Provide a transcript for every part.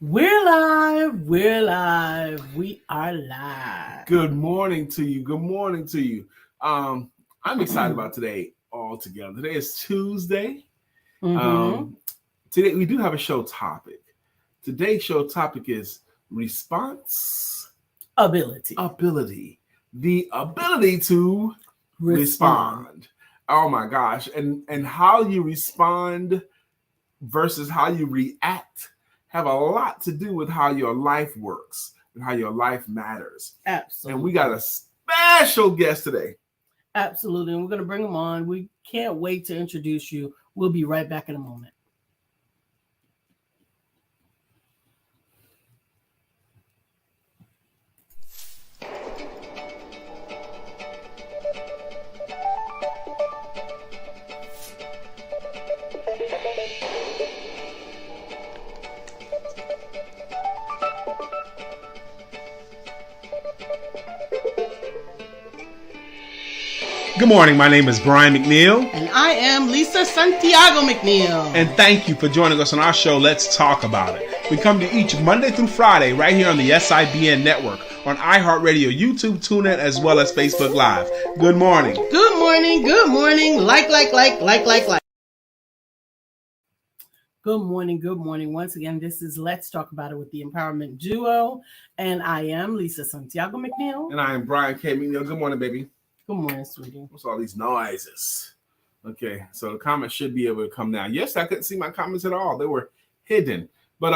We're live. We're live. We are live. Good morning to you. Good morning to you. I'm excited about today altogether. Today is Tuesday. Today we do have a show topic. Today's show topic is response ability. The ability to respond. Oh my gosh. And how you respond versus how you react have a lot to do with how your life works and how your life matters. Absolutely. And we got a special guest today. Absolutely. And we're going to bring him on. We can't wait to introduce you. We'll be right back in a moment. Good morning. My name is Brian McNeill. And I am Lisa Santiago McNeill. And thank you for joining us on our show, Let's Talk About It. We come to each Monday through Friday right here on the SIBN network, on iHeartRadio, YouTube, TuneIn, as well as Facebook Live. Good morning. Good morning. Good morning. Like. Good morning. Good morning. Once again, this is Let's Talk About It with the Empowerment Duo. And I am Lisa Santiago McNeill. And I am Brian K. McNeill. Good morning, baby. Good morning, sweetie. What's all these noises? Okay, so the comments should be able to come now. Yes, I couldn't see my comments at all. They were hidden. But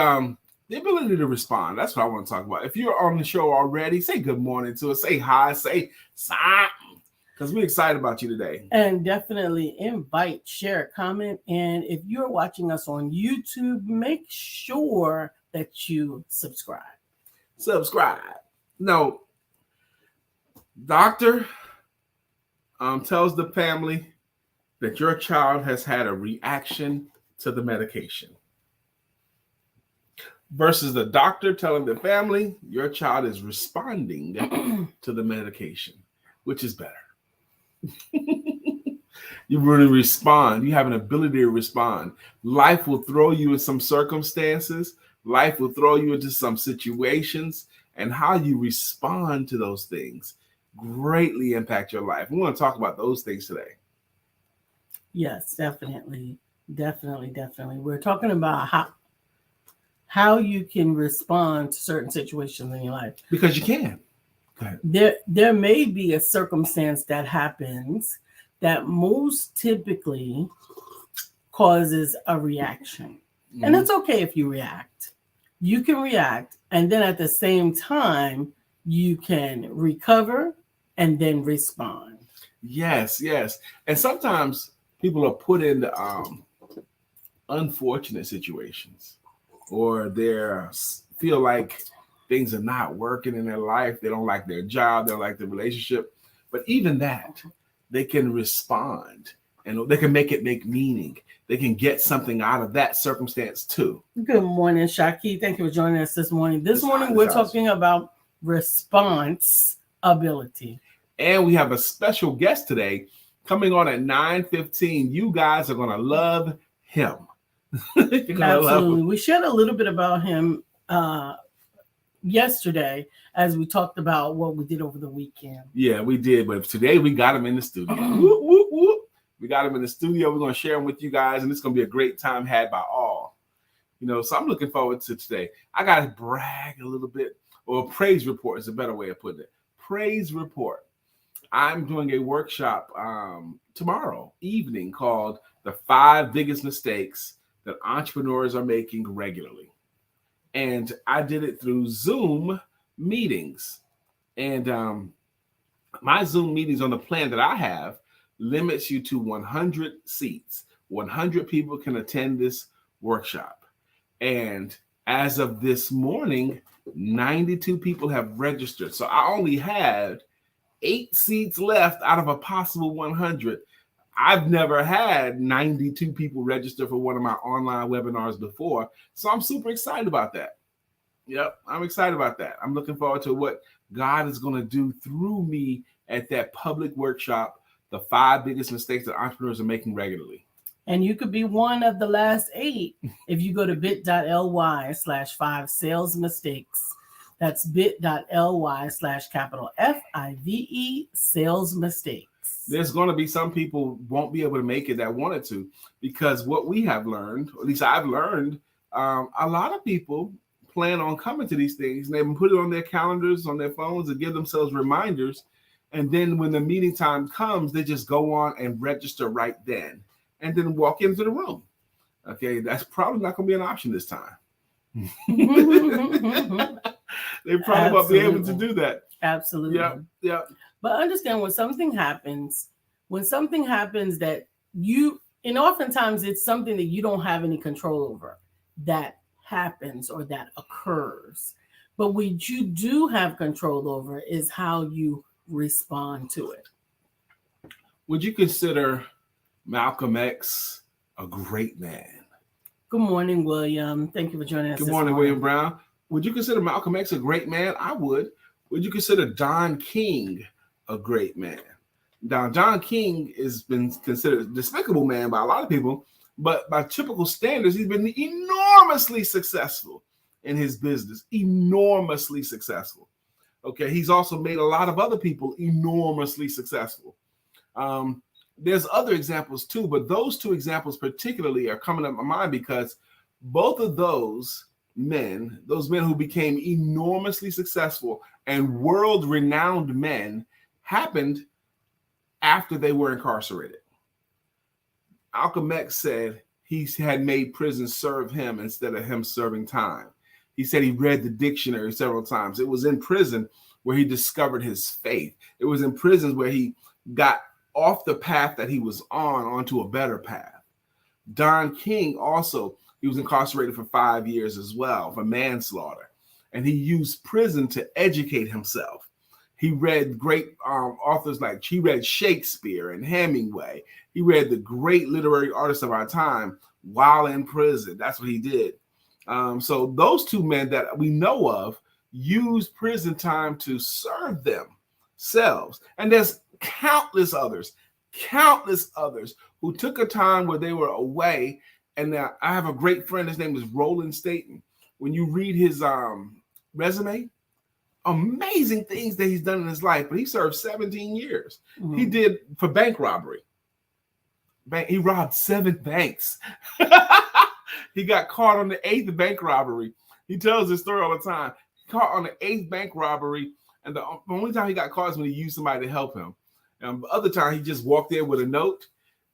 the ability to respond, that's what I want to talk about. If you're on the show already, say good morning to us. Say hi. Say something. Because we're excited about you today. And definitely invite, share, comment. And if you're watching us on YouTube, make sure that you subscribe. No, doctor tells the family that your child has had a reaction to the medication. Versus the doctor telling the family your child is responding to the medication, which is better. You really respond. You have an ability to respond. Life will throw you in some circumstances. Life will throw you into some situations, and how you respond to those things greatly impact your life. We want to talk about those things today. Yes, definitely. We're talking about how you can respond to certain situations in your life. Because you can. There may be a circumstance that happens that most typically causes a reaction. Mm-hmm. And it's okay if you react. You can react, and then at the same time, you can recover and then respond. Yes. And sometimes people are put in unfortunate situations, or they feel like things are not working in their life. They don't like their job. They don't like their relationship. But even that, they can respond, and they can make it make meaning. They can get something out of that circumstance too. Good morning, Shaki. Thank you for joining us this morning. This morning, we're talking about response ability. And we have a special guest today coming on at 9:15. You guys are going to love him. Absolutely. We shared a little bit about him yesterday as we talked about what we did over the weekend. Yeah, we did. But today we got him in the studio. Whoop, whoop, whoop. We got him in the studio. We're going to share him with you guys, and it's going to be a great time had by all. So I'm looking forward to today. I got to brag a little bit, or praise report is a better way of putting it. Praise report. I'm doing a workshop tomorrow evening called The 5 Biggest Mistakes That Entrepreneurs Are Making Regularly. And I did it through Zoom meetings. And my Zoom meetings on the plan that I have limits you to 100 seats. 100 people can attend this workshop. And as of this morning, 92 people have registered. So I only had 8 seats left out of a possible 100. I've never had 92 people register for one of my online webinars before. So I'm super excited about that. Yep, I'm excited about that. I'm looking forward to what God is going to do through me at that public workshop, The 5 Biggest Mistakes That Entrepreneurs Are Making Regularly. And you could be one of the last 8 if you go to bit.ly/5 sales mistakes. That's bit.ly/capital FIVE sales mistakes. There's going to be some people won't be able to make it that wanted to, because what we have learned, or at least I've learned, a lot of people plan on coming to these things and they put it on their calendars, on their phones, and give themselves reminders. And then when the meeting time comes, they just go on and register right then and then walk into the room. Okay, that's probably not going to be an option this time. They probably won't be able to do that. Absolutely. Yeah. But understand when something happens that and oftentimes it's something that you don't have any control over that happens or that occurs. But what you do have control over is how you respond to it. Would you consider Malcolm X a great man? Good morning, William. Thank you for joining us. Good morning, William Brown. Would you consider Malcolm X a great man? I would. Would you consider Don King a great man? Now, John King has been considered a despicable man by a lot of people, but by typical standards, he's been enormously successful in his business, enormously successful. Okay, he's also made a lot of other people enormously successful. There's other examples too, but those 2 examples particularly are coming up in my mind because both of those men who became enormously successful and world-renowned men happened after they were incarcerated. Malcolm X said he had made prison serve him instead of him serving time. He said he read the dictionary several times. It was in prison where he discovered his faith. It was in prison where he got off the path that he was on onto a better path. Don King also, he was incarcerated for 5 years as well for manslaughter. And he used prison to educate himself. He read great authors he read Shakespeare and Hemingway. He read the great literary artists of our time while in prison. That's what he did. So those 2 men that we know of used prison time to serve themselves. And there's countless others who took a time where they were away. And I have a great friend. His name is Roland Staten. When you read his resume, amazing things that he's done in his life, but he served 17 years. Mm-hmm. He did for bank robbery. He robbed 7 banks. He got caught on the 8th bank robbery. He tells this story all the time. He caught on the 8th bank robbery, and the only time he got caught is when he used somebody to help him. The other time, he just walked in with a note,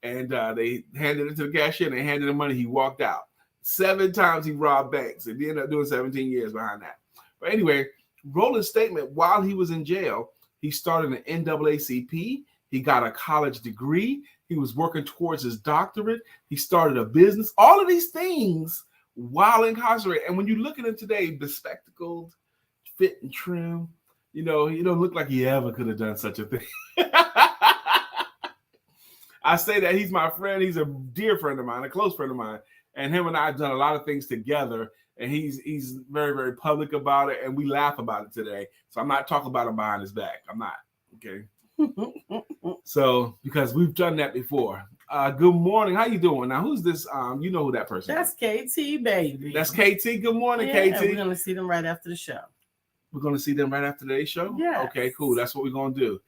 and they handed it to the cashier, and they handed him money. He walked out. 7 times he robbed banks, and he ended up doing 17 years behind that. But anyway, Roland's statement, while he was in jail, he started an NAACP. He got a college degree. He was working towards his doctorate. He started a business. All of these things while incarcerated. And when you look at him today, bespectacled, fit and trim, he don't look like he ever could have done such a thing. I say that he's my friend. He's a dear friend of mine, a close friend of mine. And him and I have done a lot of things together. And he's very, very public about it. And we laugh about it today. So I'm not talking about him behind his back. I'm not. Okay. So, because we've done that before. Good morning. How you doing? Now, who's this? You know who that person is. That's KT, baby. That's KT. Good morning, yeah, KT. We're going to see them right after the show. We're going to see them right after today's show? Yeah. Okay, cool. That's what we're going to do.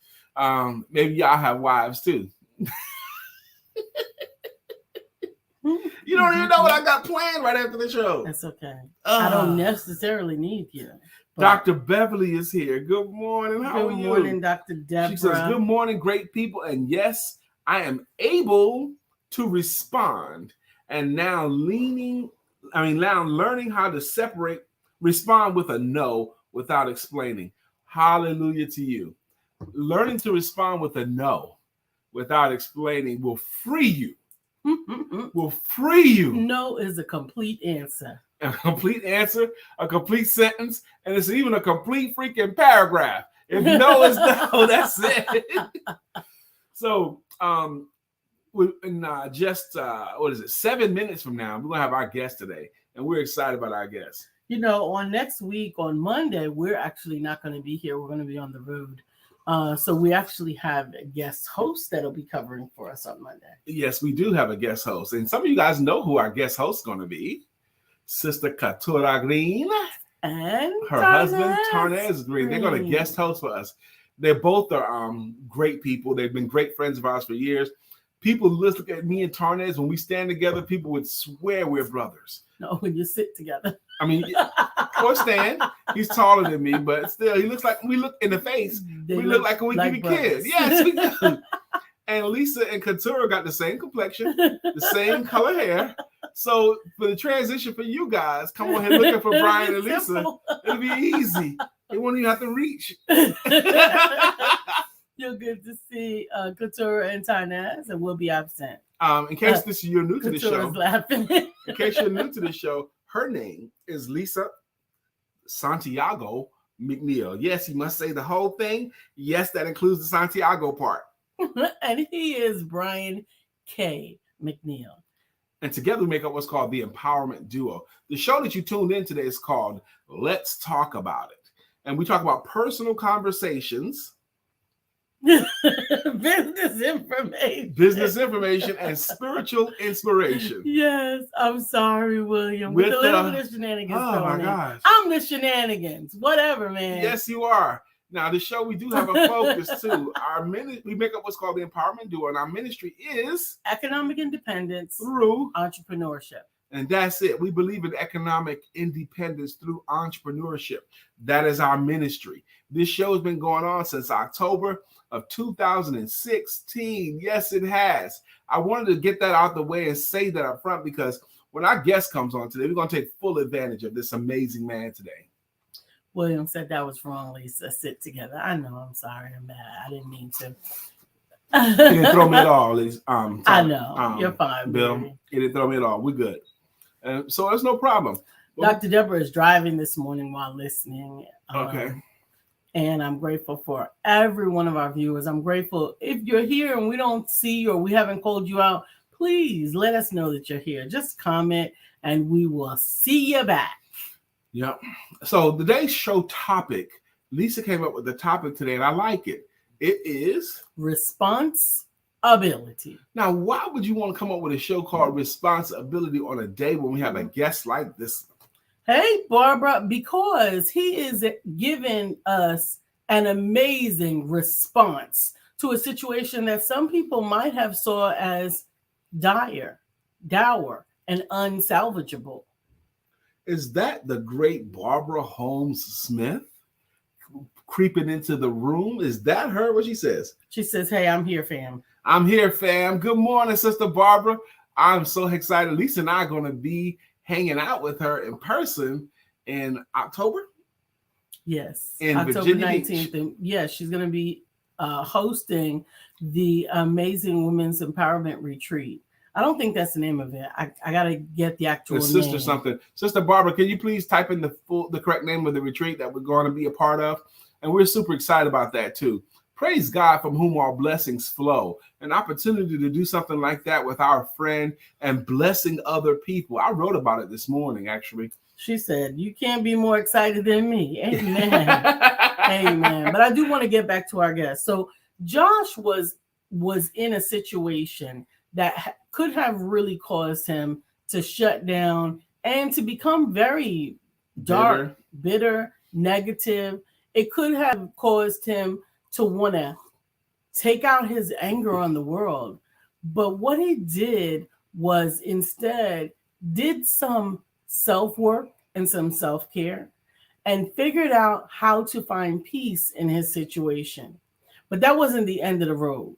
Maybe y'all have wives, too. You don't even know what I got planned right after the show. That's okay. I don't necessarily need you. Dr. Beverly is here. Good morning. How are you? Good morning, Dr. Deborah. She says, good morning, great people. And yes, I am able to respond. And now learning how to respond with a no without explaining. Hallelujah to you. Learning to respond with a no without explaining will free you. Will free you. No is a complete answer. A complete answer, a complete sentence, and it's even a complete freaking paragraph. If no is no, that's it. So, in just 7 minutes from now, we're gonna have our guest today, and we're excited about our guest. On next week on Monday, we're actually not going to be here. We're going to be on the road. So we actually have a guest host that'll be covering for us on Monday. Yes, we do have a guest host. And some of you guys know who our guest host is going to be. Sister Katura Green And her husband, Tarnez Green. They're going to guest host for us. They both are great people. They've been great friends of ours for years. People look at me and Tarnez, when we stand together, people would swear we're brothers. No, when you sit together. I mean, or stand. He's taller than me, but still, he looks like, we look in the face. We look like we give kids. Yes, we do. And Lisa and Katura got the same complexion, the same color hair. So for the transition for you guys, come on here looking for Brian and Lisa. It'll be easy. They won't even have to reach. You'll get to see Katura and Tarnez, and we'll be absent. In case you're new to the show, laughing. In case you're new to the show, her name is Lisa Santiago McNeill. Yes, you must say the whole thing. Yes, that includes the Santiago part. And he is Brian K. McNeill. And together we make up what's called the Empowerment Duo. The show that you tuned in today is called Let's Talk About It. And we talk about personal conversations, business information and spiritual inspiration. Yes, I'm sorry, William. With a little bit of shenanigans. Oh my gosh. I'm the shenanigans. Whatever, man. Yes, you are. Now, the show, we do have a focus too. We make up what's called the Empowerment Duo, and our ministry is economic independence through entrepreneurship. And that's it. We believe in economic independence through entrepreneurship. That is our ministry. This show has been going on since October of 2016. Yes, it has. I wanted to get that out the way and say that up front, because when our guest comes on today, we're going to take full advantage of this amazing man today. William said that was wrong, Lisa. Sit together. I know. I'm sorry. I'm bad. I didn't mean to. He didn't throw me at all. I know. You're fine, Bill. baby. He didn't throw me at all. We're good. So there's no problem. Dr. Deborah is driving this morning while listening. Okay. And I'm grateful for every one of our viewers. I'm grateful if you're here and we don't see you or we haven't called you out, please let us know that you're here. Just comment and we will see you back. Yep. So today's show topic, Lisa came up with the topic today and I like it. It is responsibility. Now, why would you want to come up with a show called Responsibility on a day when we have a guest like this? Hey, Barbara, because he is giving us an amazing response to a situation that some people might have saw as dour, and unsalvageable. Is that the great Barbara Holmes Smith creeping into the room? Is that her? What she says? She says, hey, I'm here, fam. I'm here, fam. Good morning, Sister Barbara. I'm so excited. Lisa and I are going to be hanging out with her in person in October. Yes. In October Virginia 19th. Beach. Yes, she's going to be hosting the Amazing Women's Empowerment Retreat. I don't think that's the name of it. I got to get the actual name. Sister something. Sister Barbara, can you please type in the correct name of the retreat that we're going to be a part of? And we're super excited about that too. Praise God, from whom all blessings flow. An opportunity to do something like that with our friend and blessing other people. I wrote about it this morning, actually. She said, you can't be more excited than me. Amen. Amen. But I do want to get back to our guest. So Josh was in a situation that could have really caused him to shut down and to become very dark, bitter, negative. It could have caused him to want to take out his anger on the world. But what he did was instead did some self-work and some self-care and figured out how to find peace in his situation. But that wasn't the end of the road.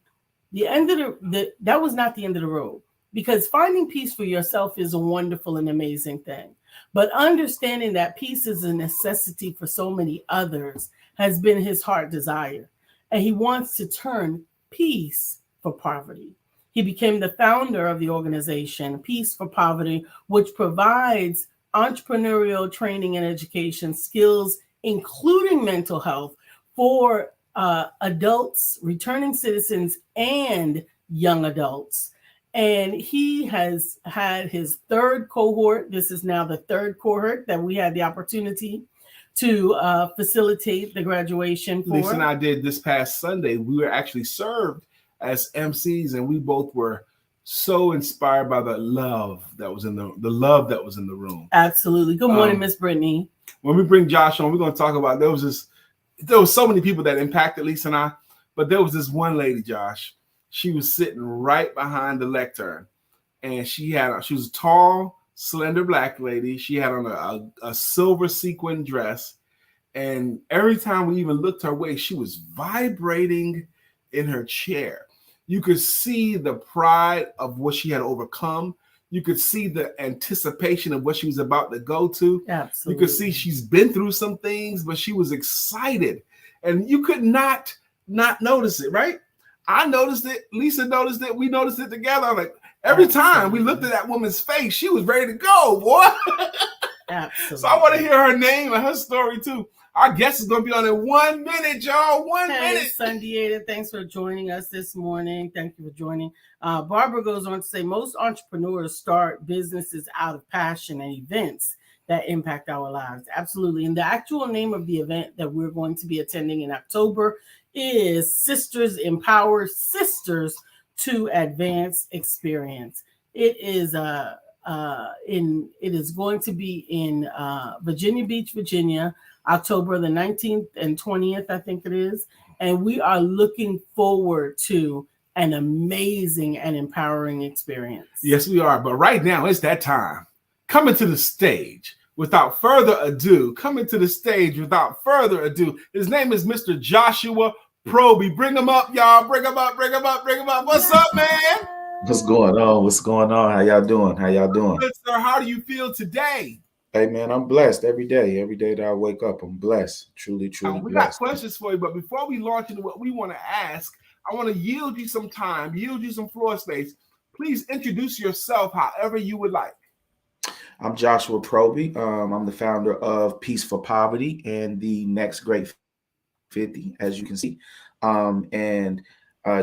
That was not the end of the road, because finding peace for yourself is a wonderful and amazing thing. But understanding that peace is a necessity for so many others has been his heart desire. And he wants to turn peace for poverty. He became the founder of the organization Peace for Poverty, which provides entrepreneurial training and education skills, including mental health, for adults, returning citizens, and young adults. And he has had his third cohort. This is now the third cohort that we had the opportunity to facilitate the graduation for. Lisa and I did this past Sunday. We were actually served as MCs, and we both were so inspired by the love that was in the room. Absolutely. Good morning, Miss Brittany. When we bring Josh on, we're going to talk about there was so many people that impacted Lisa and I, but there was this one lady, Josh. She was sitting right behind the lectern, and she was a tall, slender black lady. She had on a silver sequin dress, and every time we even looked her way, she was vibrating in her chair. You could see the pride of what she had overcome. You could see the anticipation of what she was about to go to. Absolutely. You could see she's been through some things, but she was excited. And you could not notice it, right? I noticed it. Lisa noticed it. We noticed it together. I'm like, every time we looked at that woman's face, she was ready to go, boy. Absolutely. So I want to hear her name and her story too. Our guest is going to be on in 1 minute, y'all. 1 minute. Sunday, thanks for joining us this morning. Thank you for joining. Barbara goes on to say, most entrepreneurs start businesses out of passion and events that impact our lives. Absolutely. And the actual name of the event that we're going to be attending in October is Sisters Empower Sisters to Advance Experience. It is going to be in Virginia Beach, Virginia, October the 19th and 20th, I think it is. And we are looking forward to an amazing and empowering experience. Yes, we are. But right now, it's that time. Coming to the stage without further ado. His name is Mr. Joshua Proby. Bring him up, y'all. Bring him up. What's up, man? What's going on? How y'all doing? Good, sir. How do you feel today? Hey, man, I'm blessed every day. Every day that I wake up, I'm blessed. Truly we blessed. got questions for you, but before we launch into what we want to ask, I want to yield you some time, yield you some floor space. Please introduce yourself however you would like. I'm Joshua Proby. I'm the founder of Peace for Poverty and the Next Great 50, as you can see.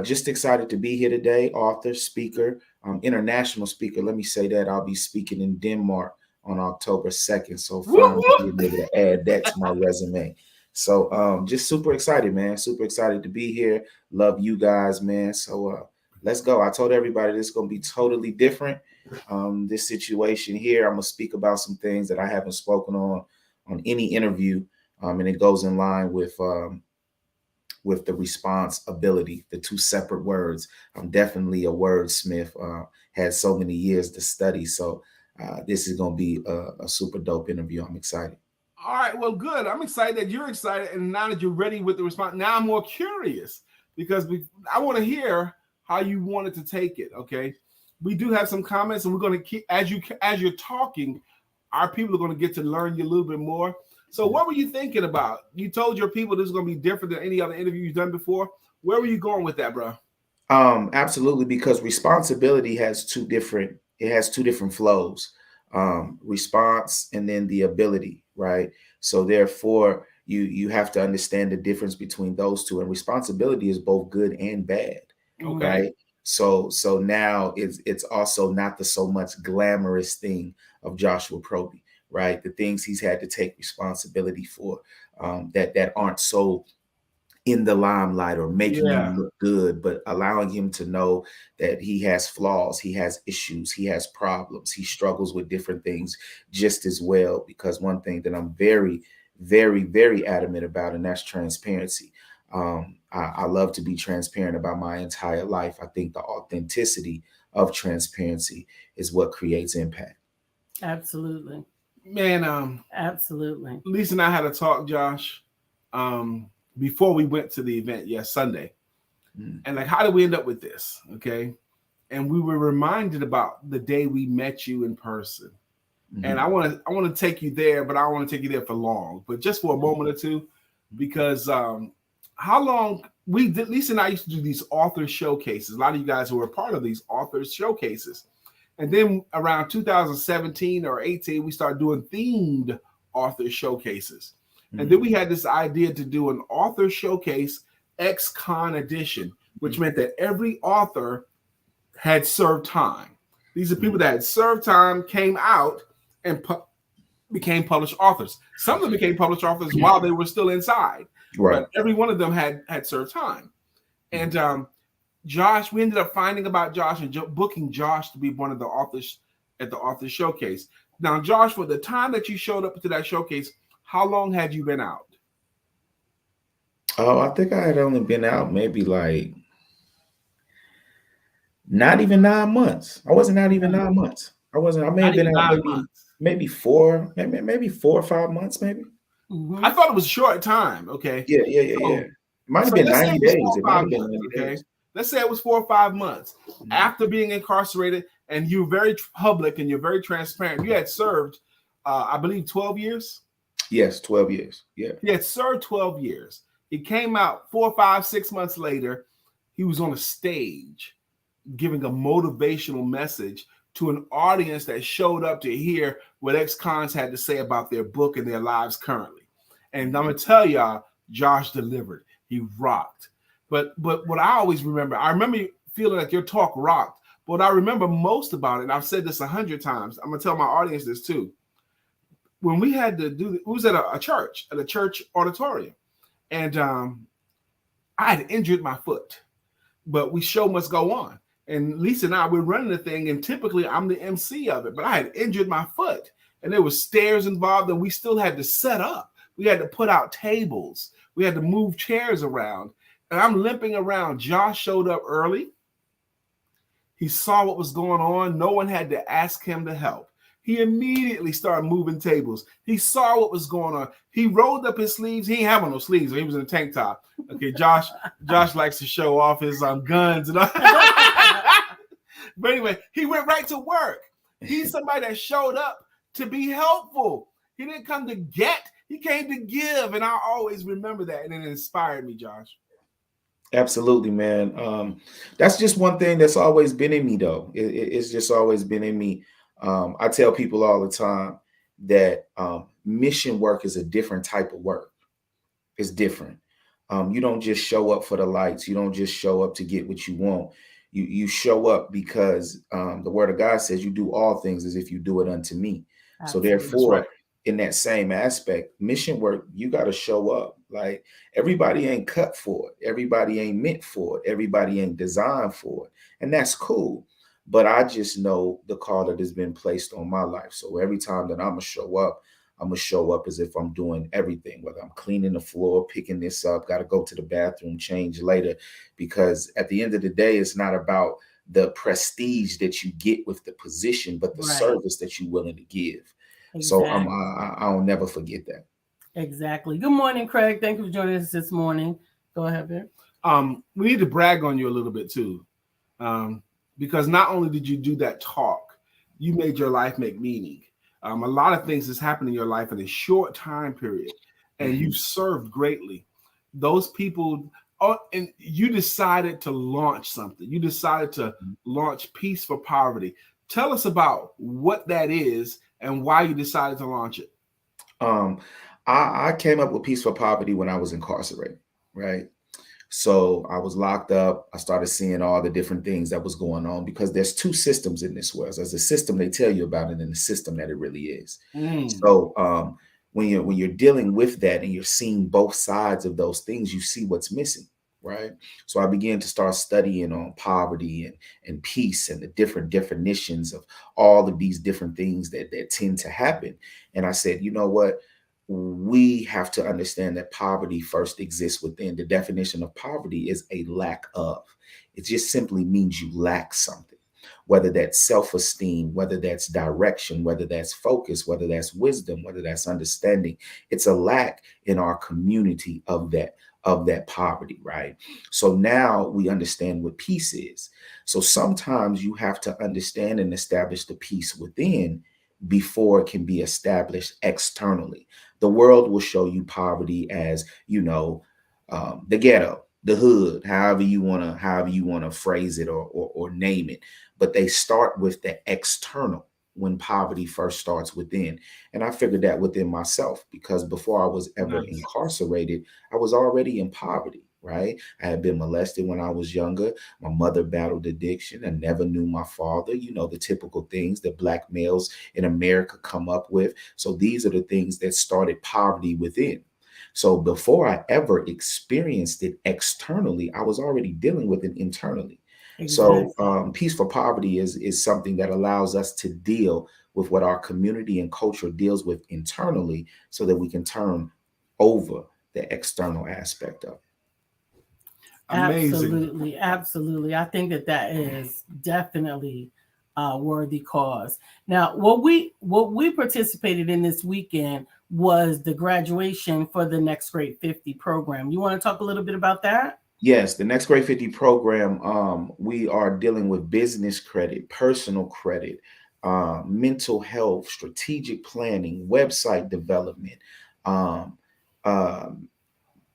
Just excited to be here today. Author, speaker, international speaker. Let me say that I'll be speaking in Denmark on October 2nd. So fun to be able to add that to my resume. So just super excited, man. Super excited to be here. Love you guys, man. So let's go. I told everybody this is going to be totally different. This situation here, I'm going to speak about some things that I haven't spoken on any interview. And it goes in line with the responsibility, the two separate words. I'm definitely a wordsmith, had so many years to study. So this is going to be a super dope interview. I'm excited. All right, well, good. I'm excited that you're excited. And now that you're ready with the response, now I'm more curious because I want to hear how you wanted to take it, okay? We do have some comments, and we're going to keep, as you're talking, our people are going to get to learn you a little bit more. So what were you thinking about? You told your people this is going to be different than any other interview you've done before. Where were you going with that, bro? Absolutely, because responsibility has two different flows. Response and then the ability, right? So therefore, you have to understand the difference between those two. And responsibility is both good and bad, okay. Right? So now it's also not the so much glamorous thing of Joshua Proby, right? The things he's had to take responsibility for that aren't so in the limelight or making him look good, but allowing him to know that he has flaws, he has issues, he has problems, he struggles with different things just as well. Because one thing that I'm very, very, very adamant about, and that's transparency. I love to be transparent about my entire life. I think the authenticity of transparency is what creates impact. Absolutely. Man, absolutely. Lisa and I had a talk, Josh, before we went to the event, Sunday. And like, how did we end up with this? Okay. And we were reminded about the day we met you in person. And I want to take you there, but I don't want to take you there for long, but just for a moment or two, because how long Lisa and I used to do these author showcases. A lot of you guys who were part of these author showcases. And then around 2017 or 18, we started doing themed author showcases. And then we had this idea to do an author showcase ex-con edition, which meant that every author had served time. These are people that had served time, came out, and became published authors. Some of them became published authors while they were still inside. Right. But every one of them had served time. And Josh, we ended up finding about Josh and booking Josh to be one of the authors at the author showcase. Now, Josh, for the time that you showed up to that showcase, how long had you been out? Oh, I think I had only been out maybe like not even 9 months. I wasn't out even 9 months. I may have been out maybe 4 or 5 months, maybe. Mm-hmm. I thought it was a short time. Okay. Yeah. It might have been 90 days. It might have been 90 days. Let's say it was 4 or 5 months after being incarcerated, and you're very public and you're very transparent. You had served, I believe, 12 years. Yes, 12 years. Yeah. He had served 12 years. He came out 4, 5, 6 months later. He was on a stage giving a motivational message to an audience that showed up to hear what ex-cons had to say about their book and their lives currently. And I'm going to tell y'all, Josh delivered. He rocked. But what I always remember, I remember feeling like your talk rocked. But what I remember most about it, and I've said this 100 times, I'm going to tell my audience this too. When we had to do, it was at a church auditorium. And I had injured my foot, but we show must go on. And Lisa and I, we're running the thing, and typically I'm the MC of it, but I had injured my foot, and there was stairs involved, and we still had to set up. We had to put out tables. We had to move chairs around, and I'm limping around. Josh showed up early. He saw what was going on. No one had to ask him to help. He immediately started moving tables. He saw what was going on. He rolled up his sleeves. He ain't having no sleeves. He was in a tank top. Okay, Josh likes to show off his guns and all. But anyway, he went right to work. He's somebody that showed up to be helpful. He didn't come to get. He came to give. And I always remember that. And it inspired me, Josh. Absolutely, man. That's just one thing that's always been in me, though. It's just always been in me. I tell people all the time that mission work is a different type of work. It's different. You don't just show up for the lights. You don't just show up to get what you want. You show up because the word of God says you do all things as if you do it unto me. Absolutely. So therefore, in that same aspect, mission work, you got to show up. Like, everybody ain't cut for it. Everybody ain't meant for it. Everybody ain't designed for it. And that's cool. But I just know the call that has been placed on my life. So every time that I'm going to show up as if I'm doing everything, whether I'm cleaning the floor, picking this up, got to go to the bathroom, change later. Because at the end of the day, it's not about the prestige that you get with the position, but the service that you're willing to give. Exactly. So I'll never forget that. Exactly. Good morning, Craig. Thank you for joining us this morning. Go ahead, Ben. We need to brag on you a little bit too. Because not only did you do that talk, you made your life make meaning. A lot of things has happened in your life in a short time period, and you've served greatly. Those people, and you decided to launch something. You decided to launch Peace for Poverty. Tell us about what that is and why you decided to launch it. I came up with Peace for Poverty when I was incarcerated, right? So I was locked up. I started seeing all the different things that was going on, because there's two systems in this world. There's a system they tell you about, and then the system that it really is. So when you're dealing with that and you're seeing both sides of those things, you see what's missing, right? So I began to start studying on poverty and peace and the different definitions of all of these different things that tend to happen. And I said, you know what? We have to understand that poverty first exists within. The definition of poverty is a lack of. It just simply means you lack something, whether that's self-esteem, whether that's direction, whether that's focus, whether that's wisdom, whether that's understanding. It's a lack in our community of that poverty, right? So now we understand what peace is. So sometimes you have to understand and establish the peace within before it can be established externally. The world will show you poverty as, the ghetto, the hood, however you want to phrase it or name it. But they start with the external when poverty first starts within. And I figured that within myself, because before I was ever incarcerated, I was already in poverty. right? I had been molested when I was younger. My mother battled addiction. I never knew my father, the typical things that Black males in America come up with. So these are the things that started poverty within. So before I ever experienced it externally, I was already dealing with it internally. So Exactly. Peace for Poverty is something that allows us to deal with what our community and culture deals with internally so that we can turn over the external aspect of it. Amazing. Absolutely, absolutely. I think that is definitely a worthy cause. Now, what we participated in this weekend was the graduation for the Next Great 50 program. You want to talk a little bit about that? Yes, the Next Great 50 program, we are dealing with business credit, personal credit, mental health, strategic planning, website development. Um, um,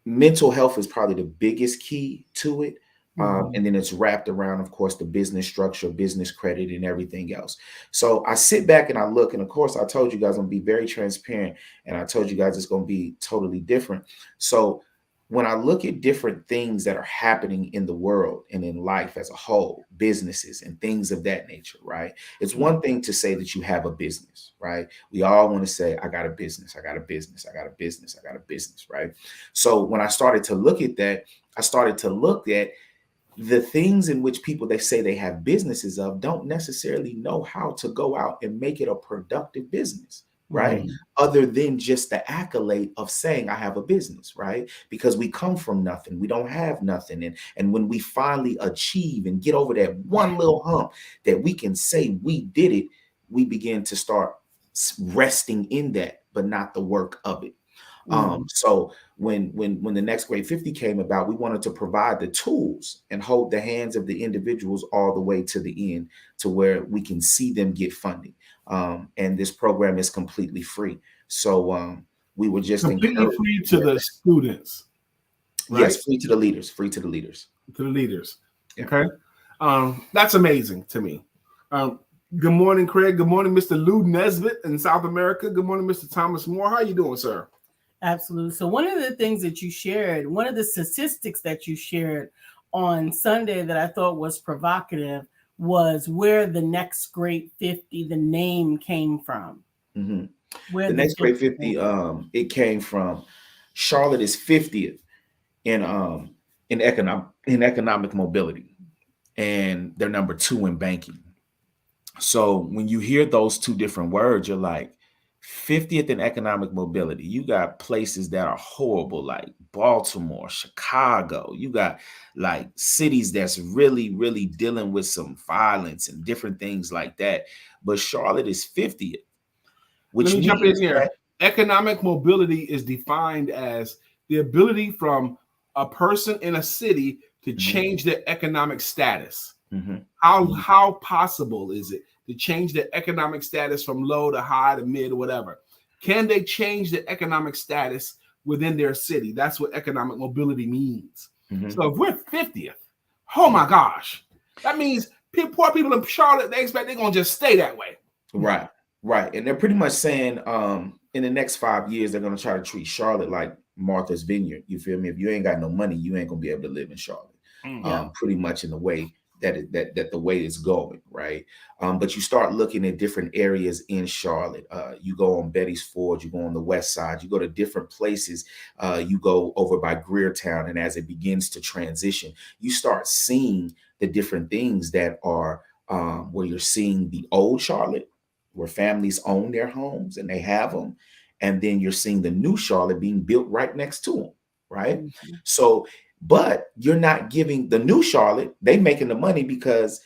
Mental health is probably the biggest key to it. Mhm. And then it's wrapped around, of course, the business structure, business credit, and everything else. So I sit back and I look, and of course, I told you guys I'm gonna be very transparent, and I told you guys it's gonna be totally different. So when I look at different things that are happening in the world and in life as a whole, businesses and things of that nature, right? It's one thing to say that you have a business, right? We all want to say, I got a business, I got a business, I got a business, I got a business, right? So when I started to look at that, I started to look at the things in which people they say they have businesses of don't necessarily know how to go out and make it a productive business, right? Mhm. Other than just the accolade of saying I have a business, right? Because we come from nothing, we don't have nothing, and when we finally achieve and get over that one little hump that we can say we did it, we begin to start resting in that, but not the work of it. Mhm. So when the Next Great 50 came about, we wanted to provide the tools and hold the hands of the individuals all the way to the end to where we can see them get funding. And this program is completely free. So we were just Completely encouraged. free to the students, right? Yes, free to the leaders, free to the leaders. To the leaders. Yeah. Okay. That's amazing to me. Good morning, Craig. Good morning, Mr. Lou Nesbitt in South America. Good morning, Mr. Thomas Moore. How you doing, sir? Absolutely. So one of the things that you shared, one of the statistics that you shared on Sunday that I thought was provocative was where the Next Great 50, the name came from. Mm-hmm. Where The the Next Great 50 50, it came from Charlotte is 50th in economic mobility, and they're number 2 in banking. So when you hear those two different words, you're like 50th in economic mobility. You got places that are horrible, like Baltimore, Chicago. You got like cities that's really, really dealing with some violence and different things like that. But Charlotte is 50th, Let which me jump in means here. that Economic mobility is defined as the ability from a person in a city to change their economic status. Mhm. How possible is it to change their economic status from low to high to mid or whatever? Can they change their economic status within their city? That's what economic mobility means. Mhm. So if we're 50th, oh my gosh, that means poor people in Charlotte, they expect they're going to just stay that way. Right, right. And they're pretty much saying in the next 5 years, they're going to try to treat Charlotte like Martha's Vineyard. You feel me? If you ain't got no money, you ain't going to be able to live in Charlotte. Yeah. Pretty much in the way that the way it's going, right? But you start looking at different areas in Charlotte. You go on Betty's Ford, you go on the west side, you go to different places. You go over by Greertown, and as it begins to transition, you start seeing the different things that are where you're seeing the old Charlotte, where families own their homes and they have them, and then you're seeing the new Charlotte being built right next to them, right? Mhm. So but you're not giving the new Charlotte, they making the money because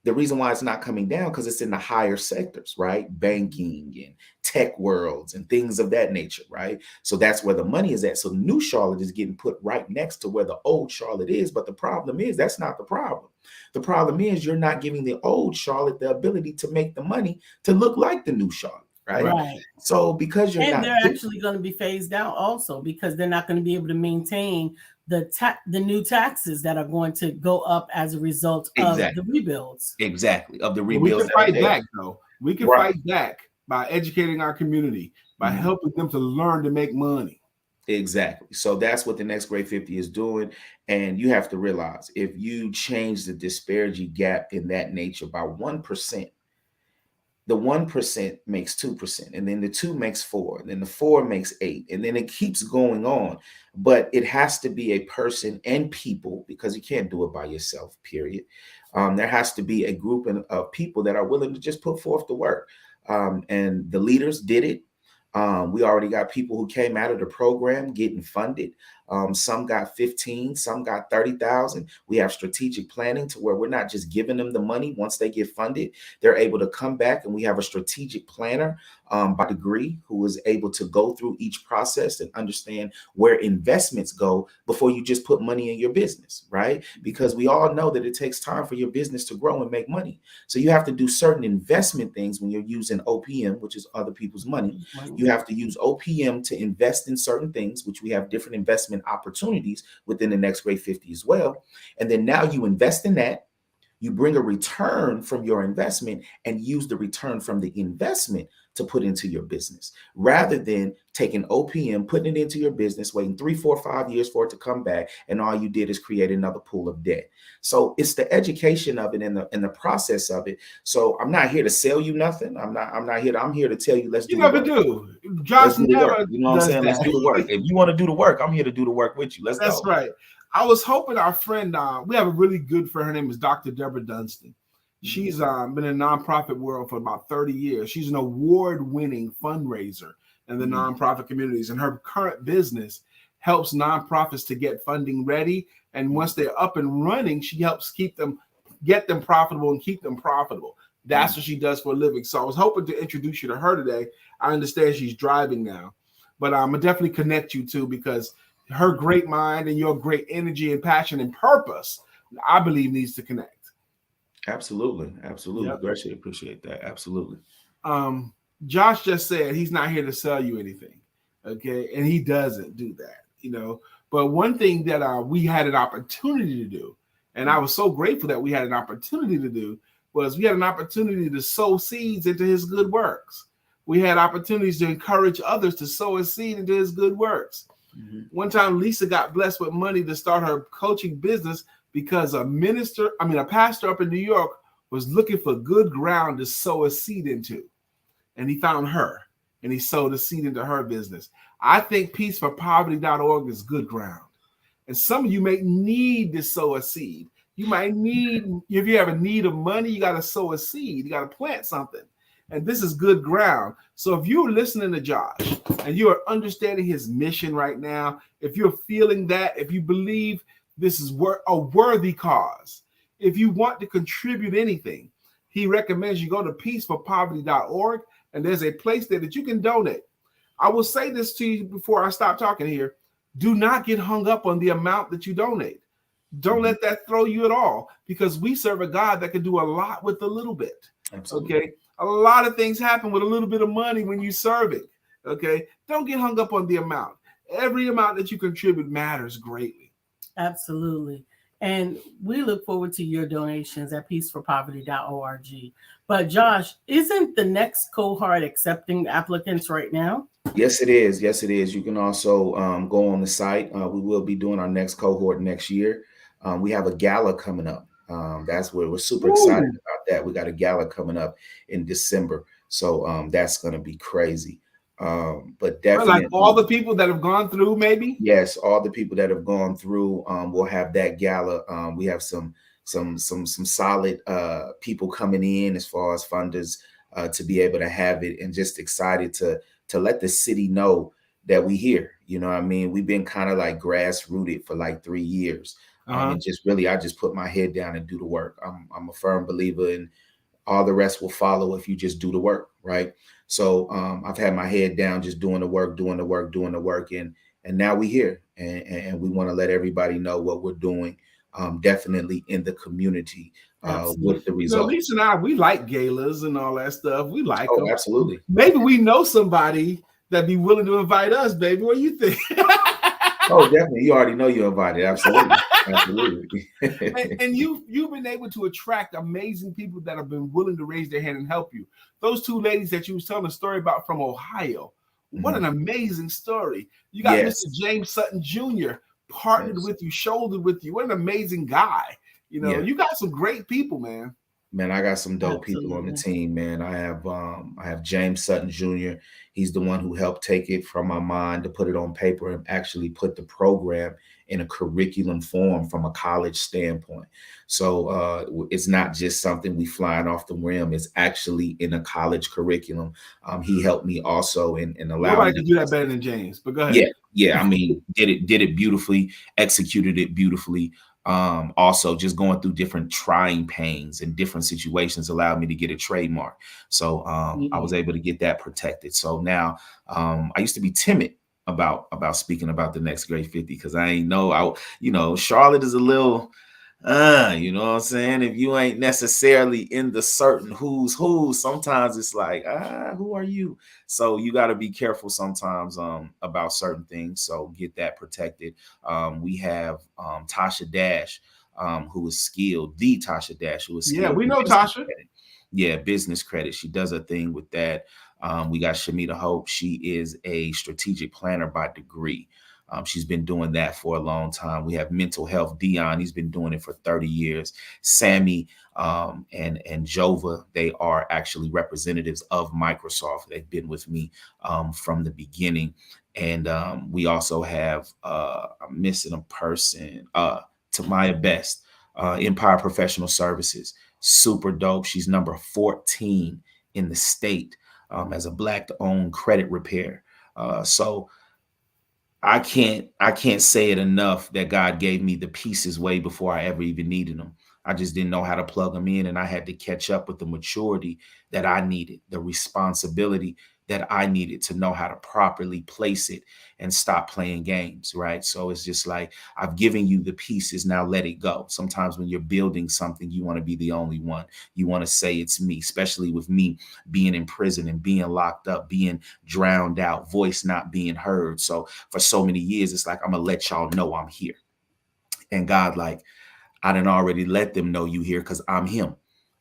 the reason why it's not coming down because it's in the higher sectors, right? Banking and tech worlds and things of that nature, right? So that's where the money is at. So new Charlotte is getting put right next to where the old Charlotte is. But the problem is that's not the problem. The problem is you're not giving the old Charlotte the ability to make the money to look like the new Charlotte, right? Right. So because you're And not they're actually going to be phased out also because they're not going to be able to maintain the new taxes that are going to go up as a result of the rebuilds. Exactly of the But we rebuilds can that are fight there. back, though. We can Right. fight back by educating our community, by helping them to learn to make money. Exactly. So that's what the Next Great 50 is doing. And you have to realize, if you change the disparity gap in that nature by 1%, the 1% makes 2%, and then the 2 makes 4, and then the 4 makes 8, and then it keeps going on. But it has to be a person and people, because you can't do it by yourself, period. There has to be a group of people that are willing to just put forth the work. And the leaders did it. We already got people who came out of the program getting funded. Some got 15, some got 30,000. We have strategic planning to where we're not just giving them the money. Once they get funded, they're able to come back, and we have a strategic planner by degree who is able to go through each process and understand where investments go before you just put money in your business, right? Because we all know that it takes time for your business to grow and make money. So you have to do certain investment things when you're using OPM, which is other people's money. You have to use OPM to invest in certain things, which we have different investment opportunities within the Next Great 50 as well. And then now you invest in that, you bring a return from your investment and use the return from the investment to put into your business, rather than taking OPM, putting it into your business, waiting 3, 4, 5 years for it to come back, and all you did is create another pool of debt. So it's the education of it and the process of it. So I'm not here to sell you nothing. I'm here to tell you, let's do You never the work. do. Josh never. You know what I'm saying? Let's do the work. If you want to do the work, I'm here to do the work with you. Let's go. That's right. I was hoping our friend, we have a really good friend. Her name is Dr. Deborah Dunstan. She's been in the nonprofit world for about 30 years. She's an award-winning fundraiser in the nonprofit communities, and her current business helps nonprofits to get funding ready. And once they're up and running, she helps get them profitable and keep them profitable. That's what she does for a living. So I was hoping to introduce you to her today. I understand she's driving now, but I'm gonna definitely connect you too, because her great mind and your great energy and passion and purpose, I believe, needs to connect. Absolutely. Yep. Greatly appreciate that. Absolutely. Josh just said he's not here to sell you anything. Okay. And he doesn't do that, But one thing that we had an opportunity to do, and I was so grateful that we had an opportunity to do, was we had an opportunity to sow seeds into his good works. We had opportunities to encourage others to sow a seed into his good works. One time, Lisa got blessed with money to start her coaching business because a pastor up in New York was looking for good ground to sow a seed into. And he found her, and he sowed a seed into her business. I think peaceforpoverty.org is good ground. And some of you may need to sow a seed. You might need, if you have a need of money, you got to sow a seed. You got to plant something. And this is good ground. So if you're listening to Josh and you are understanding his mission right now, if you're feeling that, if you believe this is a worthy cause, if you want to contribute anything, he recommends you go to peaceforpoverty.org, and there's a place there that you can donate. I will say this to you before I stop talking here. Do not get hung up on the amount that you donate. Don't let that throw you at all, because we serve a God that can do a lot with a little bit. Absolutely. Okay. A lot of things happen with a little bit of money when you serve it. Okay. Don't get hung up on the amount. Every amount that you contribute matters greatly. Absolutely. And we look forward to your donations at peaceforpoverty.org. But Josh, isn't the next cohort accepting applicants right now? Yes, it is. Yes, it is. You can also go on the site. We will be doing our next cohort next year. We have a gala coming up. That's where we're super excited about that. We got a gala coming up in December. So that's going to be crazy. But definitely, like all the people that have gone through, maybe. Yes, all the people that have gone through. We'll have that gala. We have some solid people coming in as far as funders to be able to have it, and just excited to let the city know that we here. You know what I mean? We've been kind of like grassrooted for like 3 years. And just really, I just put my head down and do the work. I'm a firm believer in all the rest will follow if you just do the work, right? So I've had my head down, just doing the work, and now we're here, and we want to let everybody know what we're doing, definitely in the community with the results. Lisa and I, we like galas and all that stuff. We like them. Absolutely. Maybe we know somebody that'd be willing to invite us, baby. What do you think? Oh, definitely. You already know you're invited. Absolutely. Absolutely. and you've been able to attract amazing people that have been willing to raise their hand and help you. Those two ladies that you was telling a story about from Ohio What an amazing story. You got Yes. Mr. James Sutton Jr. partnered with you, shouldered with you. What an amazing guy. You know, you got some great people, man. Man, I got some dope people on the team, man. I have James Sutton Jr. He's the one who helped take it from my mind to put it on paper and actually put the program in a curriculum form from a college standpoint. So it's not just something we flying off the rim. It's actually in a college curriculum. He helped me also and allow Nobody me can do that better than James, but go ahead. Yeah. I mean, did it beautifully, executed it beautifully. Also just going through different trying pains and different situations allowed me to get a trademark. So I was able to get that protected. So now I used to be timid about speaking about the next Great 50 because I ain't know, Charlotte is a little, you know what I'm saying? If you ain't necessarily in the certain who's who, sometimes it's like, who are you? So you got to be careful sometimes about certain things. So get that protected. We have Tasha Dash, who is skilled. The Tasha Dash, who is skilled. Yeah, we know Tasha. Yeah, business credit. She does a thing with that. We got Shamita Hope. She is a strategic planner by degree. She's been doing that for a long time. We have mental health. Dion, he's been doing it for 30 years. Sammy and Jova, they are actually representatives of Microsoft. They've been with me from the beginning. And we also have, I'm missing a person, Tamaya Best, Empire Professional Services. Super dope. She's number 14 in the state as a Black-owned credit repair. So I can't say it enough that God gave me the pieces way before I ever even needed them. I just didn't know how to plug them in, and I had to catch up with the maturity that I needed, the responsibility that I needed to know how to properly place it and stop playing games, right? So it's just like, I've given you the pieces, now let it go. Sometimes when you're building something, you want to be the only one. You want to say it's me, especially with me being in prison and being locked up, being drowned out, voice not being heard. So for so many years, it's like, I'm going to let y'all know I'm here. And God, like, I done already let them know you here because I'm him.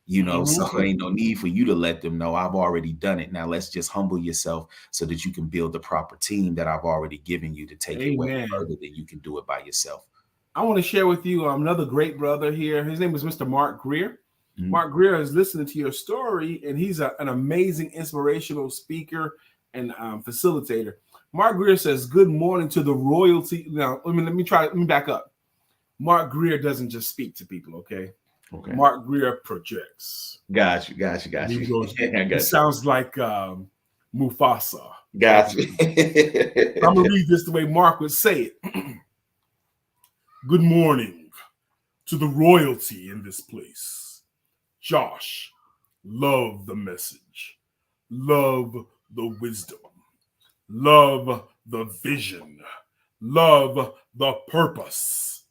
So there ain't no need for you to let them know. I've already done it. Now let's just humble yourself so that you can build the proper team that I've already given you to take it way further than you can do it by yourself. I want to share with you another great brother here. His name is Mr. Mark Greer. Mark Greer is listening to your story, and he's an amazing inspirational speaker and facilitator. Mark Greer says, "Good morning to the royalty." Now, let me back up. Mark Greer doesn't just speak to people, okay? Okay. Mark Greer projects. Got you. He goes, it sounds like Mufasa. Got you. I'm going to read this the way Mark would say it. Good morning to the royalty in this place. Josh, love the message. Love the wisdom. Love the vision. Love the purpose.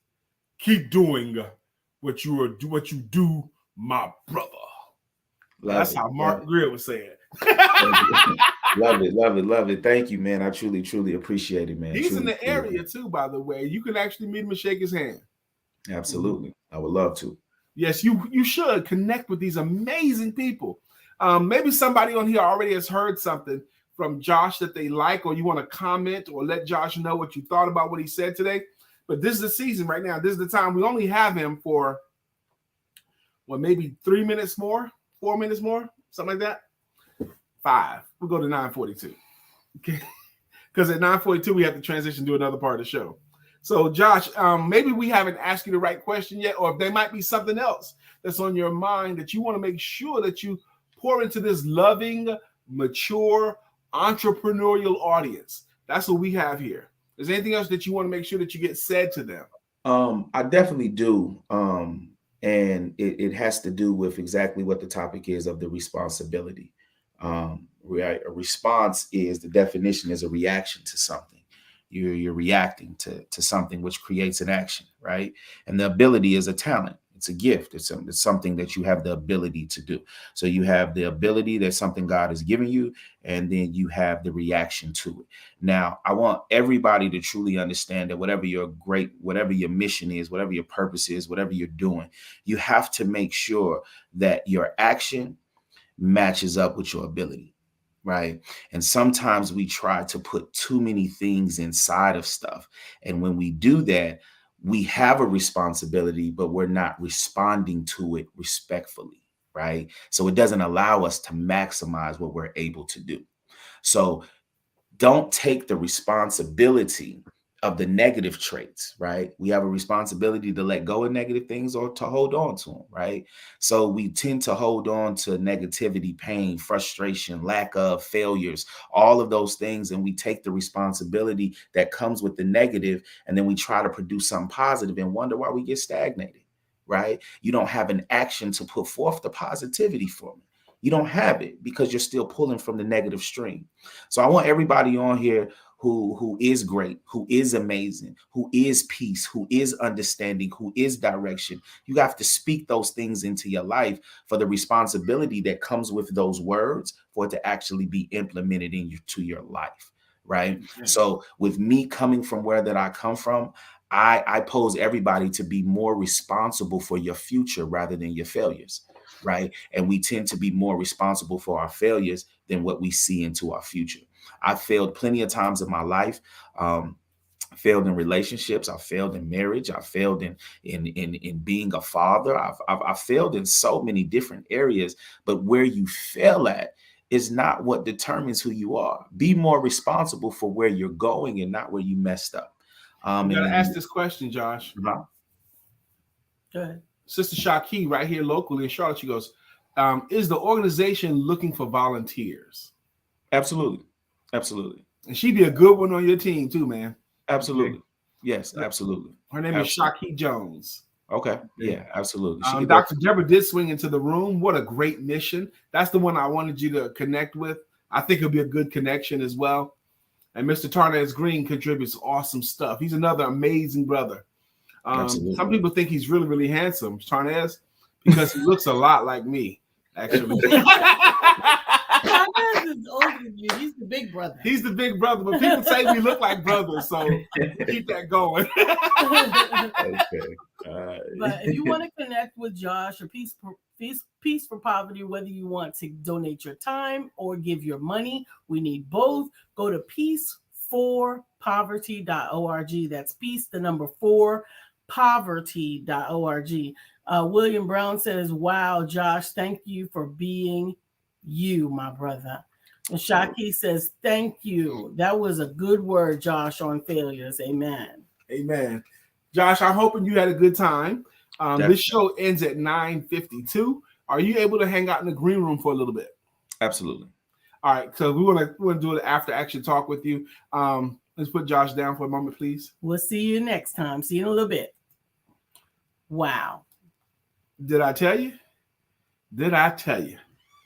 Keep doing what you do, my brother. That's how Mark Greer was saying. Love it. Thank you, man. I truly appreciate it, man. He's in the area too, by the way. You can actually meet him and shake his hand. Absolutely. I would love to. Yes, you should connect with these amazing people. Maybe somebody on here already has heard something from Josh that they like, or you want to comment or let Josh know what you thought about what he said today. But this is the season right now. This is the time. We only have him for, maybe 3 minutes more, 4 minutes more, something like that. 5. We'll go to 9:42. Okay. Because at 9:42, we have to transition to another part of the show. So, Josh, maybe we haven't asked you the right question yet, or if there might be something else that's on your mind that you want to make sure that you pour into this loving, mature, entrepreneurial audience. That's what we have here. Is there anything else that you want to make sure that you get said to them? I definitely do. And it has to do with exactly what the topic is of the responsibility. A response is, the definition is a reaction to something. You're reacting to something which creates an action, right? And the ability is a talent. It's a gift. It's something that you have the ability to do. So you have the ability, that's something God has given you, and then you have the reaction to it. Now, I want everybody to truly understand that whatever your mission is, whatever your purpose is, whatever you're doing, you have to make sure that your action matches up with your ability. right? And sometimes we try to put too many things inside of stuff. And when we do that, we have a responsibility, but we're not responding to it respectfully, right? So it doesn't allow us to maximize what we're able to do. So don't take the responsibility of the negative traits, right? We have a responsibility to let go of negative things or to hold on to them, right? So we tend to hold on to negativity, pain, frustration, lack of, failures, all of those things. And we take the responsibility that comes with the negative, and then we try to produce something positive and wonder why we get stagnated, right? You don't have an action to put forth the positivity for me. You don't have it because you're still pulling from the negative stream. So I want everybody on here who is great, who is amazing, who is peace, who is understanding, who is direction. You have to speak those things into your life for the responsibility that comes with those words for it to actually be implemented into your life, right? Mm-hmm. So with me coming from where that I come from, I pose everybody to be more responsible for your future rather than your failures, right? And we tend to be more responsible for our failures than what we see into our future. I failed plenty of times in my life. I failed in relationships. I failed in marriage. I failed in being a father. I've failed in so many different areas. But where you fail at is not what determines who you are. Be more responsible for where you're going and not where you messed up. You gotta ask this question, Josh. Uh-huh. Go ahead. Sister Shaki, right here locally in Charlotte, she goes, is the organization looking for volunteers? Absolutely. Absolutely. And she'd be a good one on your team too, man. Absolutely. Yes, absolutely. Her name is Shaki Jones. Okay. Yeah, absolutely. Dr. Deborah did swing into the room. What a great mission. That's the one I wanted you to connect with. I think it'll be a good connection as well. And Mr. Tarnez Green contributes awesome stuff. He's another amazing brother. Some people think he's really, really handsome, Tarnez, because he looks a lot like me, actually. Tarnez is older than you. He's the big brother. He's the big brother, but people say we look like brothers, so keep that going. Okay. But if you want to connect with Josh or Peace for Poverty, whether you want to donate your time or give your money, we need both. Go to peaceforpoverty.org. That's peace, the number 4, poverty.org. William Brown says, wow, Josh, thank you for being you, my brother. And Shaki says, thank you. That was a good word, Josh, on failures. Amen. Amen. Josh, I'm hoping you had a good time. This show ends at 9:52. Are you able to hang out in the green room for a little bit? Absolutely. All right, so we want to do an after action talk with you. Let's put Josh down for a moment, please. We'll see you next time. See you in a little bit. Wow. Did I tell you?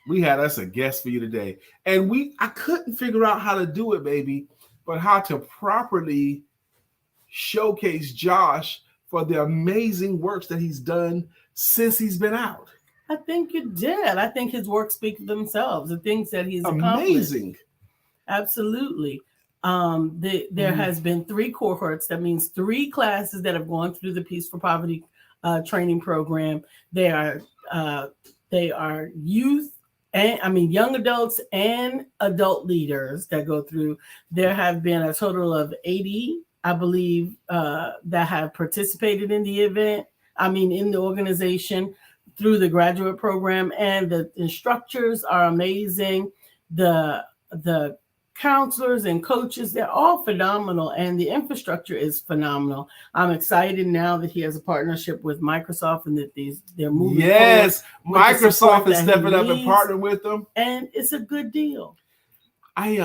We had us a guest for you today. And I couldn't figure out how to do it, baby, but how to properly showcase Josh for the amazing works that he's done since he's been out. I think you did. I think his work speaks for themselves. The things that he's amazing. Accomplished. Absolutely. There has been 3 cohorts. That means 3 classes that have gone through the Peace for Poverty training program. They are youth and young adults and adult leaders that go through. There have been a total of 80, I believe, that have participated in the event. In the organization through the graduate program, and the instructors are amazing. The counselors and coaches, they're all phenomenal, and the infrastructure is phenomenal. I'm excited now that he has a partnership with Microsoft and that they're moving. Yes, Microsoft is stepping up and partnering with them, and it's a good deal. I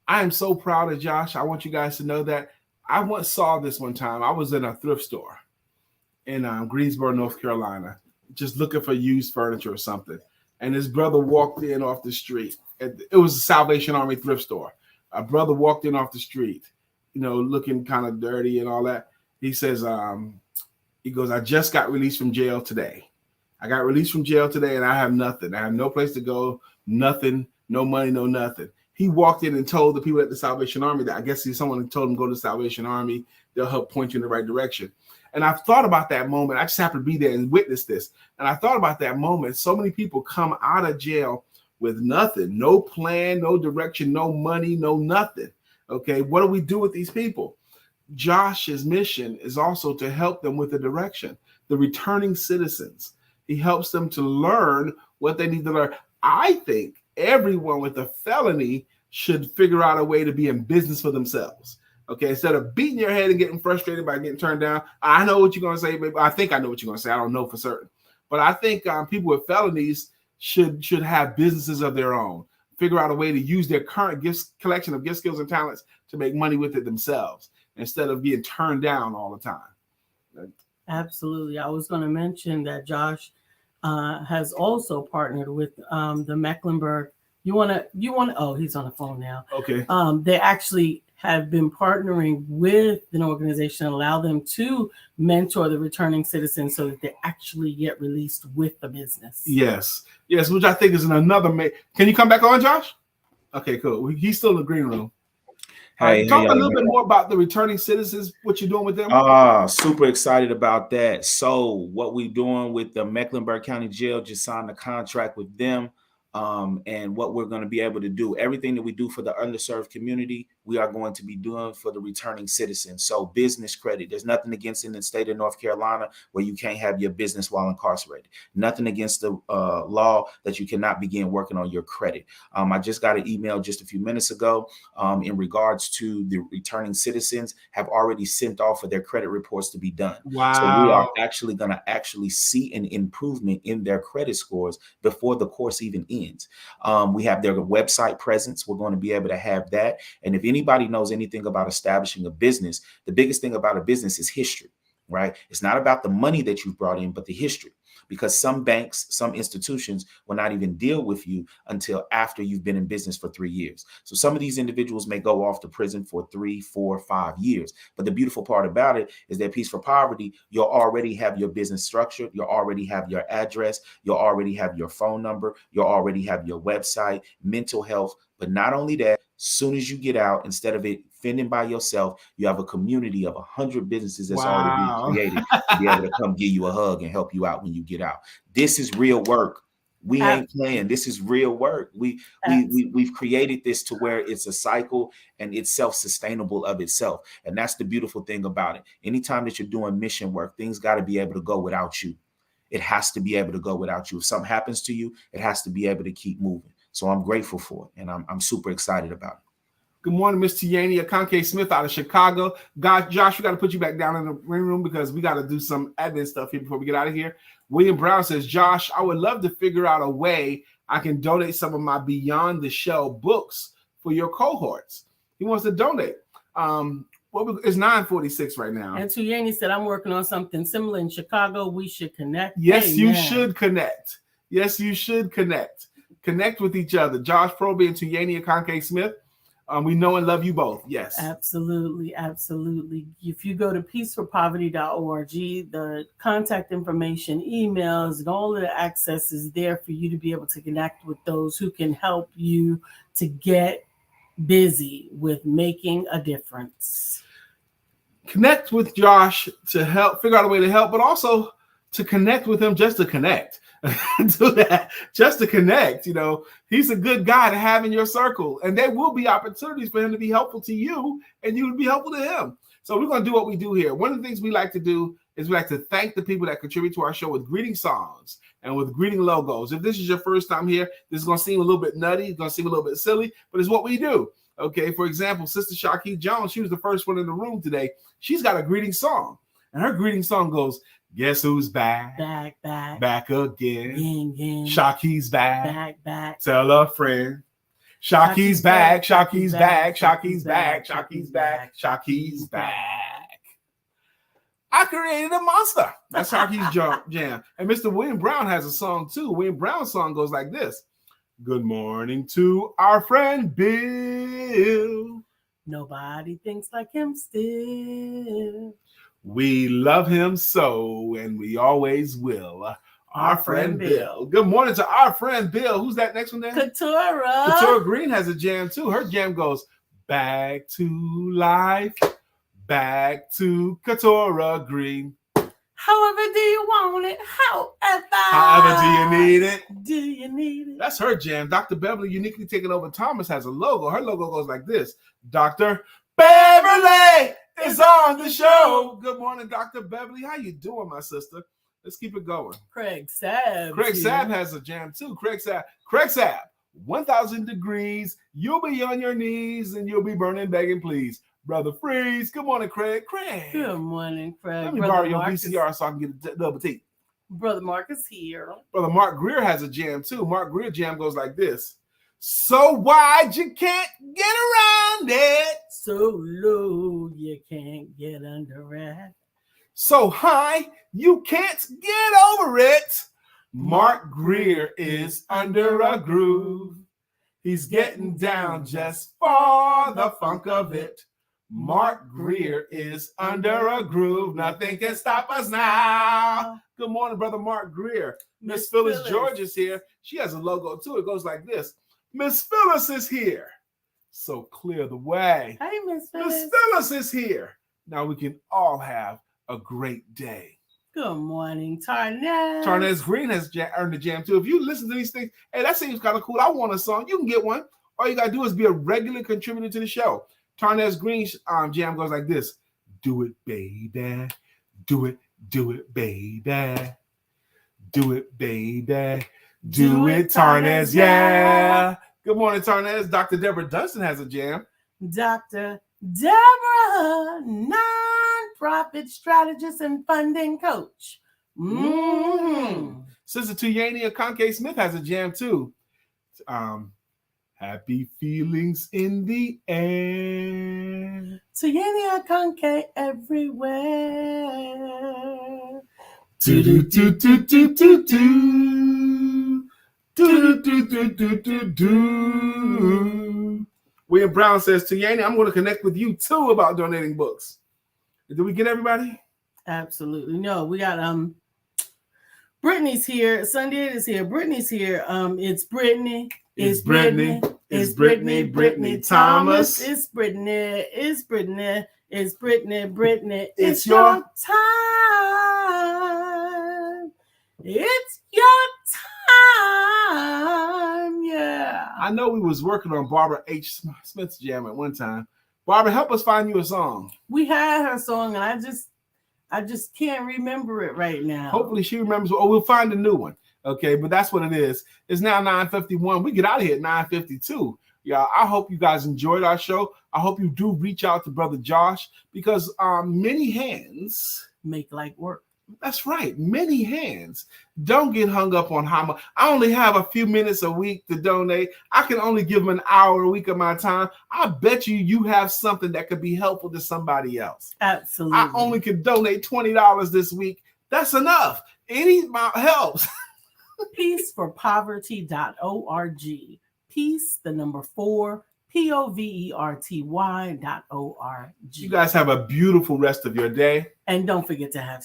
am so proud of Josh. I want you guys to know that I once saw this one time. I was in a thrift store in Greensboro, North Carolina, just looking for used furniture or something. And his brother walked in off the street. It was a Salvation Army thrift store. A brother walked in off the street, looking kind of dirty and all that. He says, he goes, I just got released from jail today. I got released from jail today and I have nothing. I have no place to go, nothing, no money, no nothing. He walked in and told the people at the Salvation Army that I guess someone told him go to the Salvation Army. They'll help point you in the right direction. And I've thought about that moment. I just happened to be there and witness this. And I thought about that moment. So many people come out of jail with nothing, no plan, no direction, no money, no nothing. Okay, what do we do with these people? Josh's mission is also to help them with the direction, the returning citizens. He helps them to learn what they need to learn. I think everyone with a felony should figure out a way to be in business for themselves. Okay, instead of beating your head and getting frustrated by getting turned down. I know what you're going to say, but I think I know what you're going to say. I don't know for certain. But I think people with felonies should have businesses of their own. Figure out a way to use their current collection of gift skills and talents to make money with it themselves, instead of being turned down all the time. Absolutely. I was going to mention that Josh has also partnered with the Mecklenburg. Oh, he's on the phone now. Okay. They actually have been partnering with an organization and allow them to mentor the returning citizens so that they actually get released with the business. Yes, which I think is another. Can you come back on, Josh? Okay, cool. He's still in the green room. Talk a little bit more about the returning citizens, what you're doing with them. Super excited about that. So what we're doing with the Mecklenburg County Jail, just signed a contract with them. And what we're going to be able to do, everything that we do for the underserved community, we are going to be doing for the returning citizens. So business credit, there's nothing against in the state of North Carolina where you can't have your business while incarcerated. Nothing against the law that you cannot begin working on your credit. I just got an email just a few minutes ago in regards to the returning citizens have already sent off for their credit reports to be done. Wow. So we are actually going to see an improvement in their credit scores before the course even ends. We have their website presence. We're going to be able to have that. And if anybody knows anything about establishing a business, the biggest thing about a business is history, right? It's not about the money that you've brought in, but the history. Because some banks, some institutions will not even deal with you until after you've been in business for 3 years. So some of these individuals may go off to prison for 3, 4, 5 years. But the beautiful part about it is that Peace for Poverty, you'll already have your business structured. You'll already have your address. You'll already have your phone number. You'll already have your website, mental health. But not only that, soon as you get out, instead of it fending by yourself, you have a community of 100 businesses that's already being created to be able to come give you a hug and help you out when you get out. This is real work. We ain't playing. This is real work. We've created this to where it's a cycle and it's self-sustainable of itself. And that's the beautiful thing about it. Anytime that you're doing mission work, things got to be able to go without you. It has to be able to go without you. If something happens to you, it has to be able to keep moving. So I'm grateful for it, and I'm super excited about it. Good morning, Miss Tiani Akanke Smith out of Chicago. Josh, we got to put you back down in the ring room because we got to do some admin stuff here before we get out of here. William Brown says, Josh, I would love to figure out a way I can donate some of my Beyond the Shell books for your cohorts. He wants to donate. It's 9:46 right now. And Tuyani said, I'm working on something similar in Chicago. We should connect. Yes, you should connect. Yes, you should connect. Connect with each other. Josh Proby and Tuyani Akanke Smith. We know and love you both. Yes. Absolutely. Absolutely. If you go to peaceforpoverty.org, the contact information, emails, and all of the access is there for you to be able to connect with those who can help you to get busy with making a difference. Connect with Josh to help figure out a way to help, but also to connect with him just to connect. Do that just to connect. You know, he's a good guy to have in your circle, and there will be opportunities for him to be helpful to you, and you would be helpful to him. So we're going to do what we do here. One of the things we like to do is we like to thank the people that contribute to our show with greeting songs and with greeting logos. If this is your first time here, this is going to seem a little bit nutty. It's going to seem a little bit silly, but it's what we do. Okay, for example, Sister Shaki Jones, she was the first one in the room today. She's got a greeting song, and her greeting song goes, guess who's back? Back again. Shaki's back. Tell a friend. Shaki's back. Shaki's back. Shaki's back. Shaki's back. Shaki's back. I created a monster. That's Shaki's jam. And Mr. William Brown has a song too. William Brown's song goes like this. Good morning to our friend Bill. Nobody thinks like him still. We love him so, and we always will. Our friend Bill. Good morning to our friend Bill. Who's that next one there? Katura Green has a jam too. Her jam goes, back to life, back to Katura Green. However do you want it? However, do you need it? Do you need it? That's her jam. Dr. Beverly, uniquely taking over Thomas, has a logo. Her logo goes like this. Dr. Beverly is on the show. Good morning, Dr. Beverly. How you doing, my sister? Let's keep it going. Craig Sabb. Craig Sabb has a jam too. Craig Sabb, 1,000 degrees. You'll be on your knees and you'll be burning, begging, please. Brother Freeze. Good morning, Craig. Craig. Good morning, Craig. Let me borrow your VCR so I can get a double take. Brother Mark is here. Brother Mark Greer has a jam too. Mark Greer jam goes like this. So wide you can't get around it. So low you can't get under it. So high you can't get over it. Mark Greer is under a groove. He's getting down just for the funk of it. Mark Greer is under a groove. Nothing can stop us now. Good morning, Brother Mark Greer. Miss Phyllis George is here. She has a logo too. It goes like this. Miss Phyllis is here. So clear the way. Hey, Miss Phyllis. Miss Phyllis is here. Now we can all have a great day. Good morning, Tarnez. Tarnez Green has earned a jam too. If you listen to these things, hey, that seems kind of cool. I want a song. You can get one. All you got to do is be a regular contributor to the show. Tarnez Green's jam goes like this. Do it, baby. Do it, baby. Do it, baby. Do it, Tarnez, yeah. Good morning, Tarnez. Dr. Deborah Dunstan has a jam. Dr. Deborah, nonprofit strategist and funding coach. Sister Tuyani Akonke Smith has a jam too. Happy feelings in the air. Tuyani Akonke everywhere. Do do do do do do do. Do do do do do do. William Brown says, Tuyani, I'm going to connect with you too about donating books. Did we get everybody? Absolutely. No, we got Brittany's here. Sunday is here. Brittany's here. It's Brittany. It's Brittany. It's Brittany. Brittany Thomas. It's Brittany. It's Brittany. It's Brittany. Brittany. It's your time. It's your time. Yeah. I know we was working on Barbara H. Smith's jam at one time. Barbara, help us find you a song. We had her song, and I just can't remember it right now. Hopefully she remembers, or we'll find a new one. Okay, but that's what it is. It's now 9:51. We get out of here at 9:52. Yeah, I hope you guys enjoyed our show. I hope you do reach out to Brother Josh because many hands make light work. That's right. Many hands. Don't get hung up on how much. I only have a few minutes a week to donate. I can only give them an hour a week of my time. I bet you have something that could be helpful to somebody else. Absolutely. I only can donate $20 this week. That's enough. Any amount helps. Peaceforpoverty.org. Peace, the number 4, POVERTY.org. You guys have a beautiful rest of your day. And don't forget to have